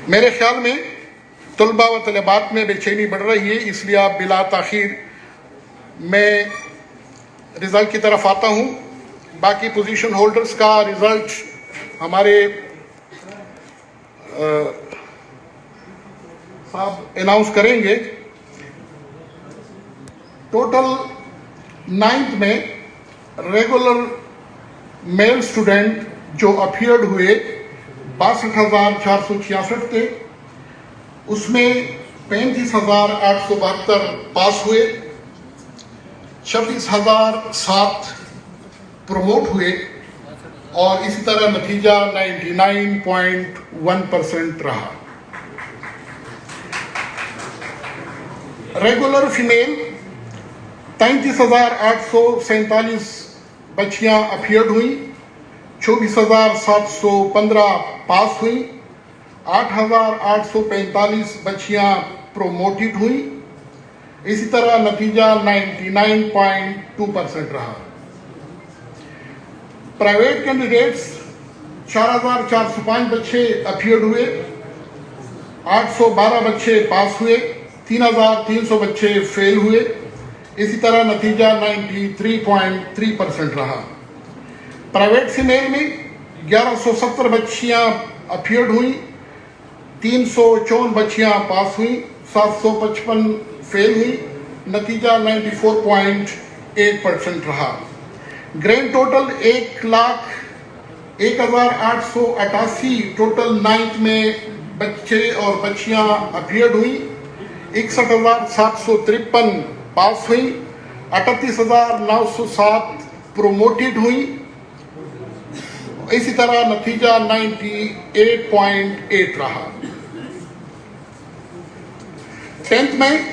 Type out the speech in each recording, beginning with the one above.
मेरे ख्याल में तलबा व तलबात में बेचैनी बढ़ रही है, इसलिए आप बिला ताखीर मैं रिज़ल्ट की तरफ आता हूँ। बाकी पोजीशन होल्डर्स का रिज़ल्ट हमारे साहब अनाउंस करेंगे। टोटल 9th में रेगुलर मेल स्टूडेंट जो अपीयर्ड हुए 62,466 थे, उसमें 35,872 पास हुए, 26,007 प्रमोट हुए और इसी तरह नतीजा 99.1% रहा। रेगुलर फीमेल 33,847 बच्चियां अपीयर्ड हुई, 24,715 पास हुई, 8,845 बच्चियां प्रोमोटेड हुई, इसी तरह नतीजा 99.2% रहा। प्राइवेट कैंडिडेट्स 4,405 बच्चे अपीयर्ड हुए, 812 बच्चे पास हुए, 3,300 बच्चे फेल हुए, इसी तरह नतीजा 93.3% रहा। प्राइवेट फीमेल में 1170 बच्चियां अपीयर्ड हुई, 354 बच्चियां पास हुई, 755 फेल हुई, नतीजा 94.8% रहा। ग्रैंड टोटल 1,01,888 टोटल 9th में बच्चे और बच्चियां अपीयर्ड हुई, 61,753 पास हुई, 38,907 प्रोमोटेड हुई, इसी तरह नतीजा 98.8 रहा। 10th में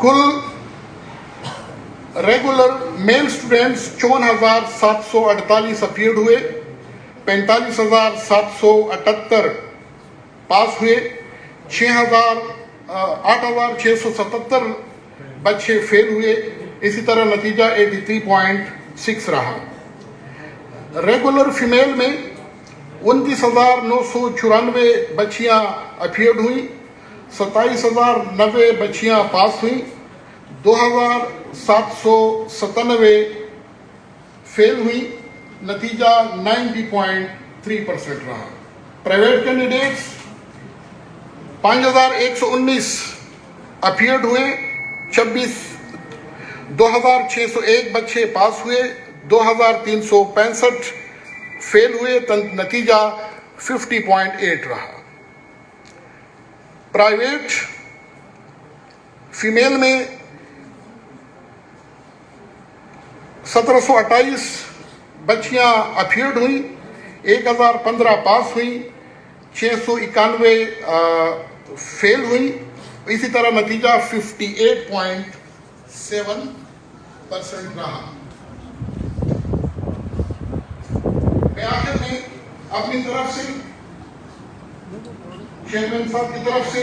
कुल रेगुलर मेल स्टूडेंट्स 54,748 अपीयर्ड हुए, 45,778 पास हुए, 8,677 बच्चे फेल हुए, इसी तरह नतीजा 83.6 रहा। रेगुलर फीमेल में 29,994 बच्चियां अपीयर्ड हुई, 27,090 बच्चियां पास हुई, 2,797 फेल हुई, नतीजा 90.3% रहा। प्राइवेट कैंडिडेट्स 5,119 अपीयर्ड हुए, 2,601 बच्चे पास हुए, 2,365 फेल हुए, नतीजा 50.8 रहा। प्राइवेट फीमेल में 1,728 बच्चियां अपीयर्ड हुई, 1,015 पास हुई, 691 फेल हुई, इसी तरह नतीजा 58.7% रहा। मैं आखिर में अपनी तरफ से, चेयरमैन साहब की तरफ से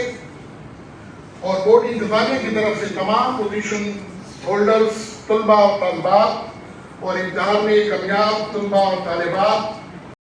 और बोर्ड इंतजामिया की तरफ से तमाम पोजीशन होल्डर्स, तलबा और तलबात और इम्तिहान में कामयाब तलबा और तालिबात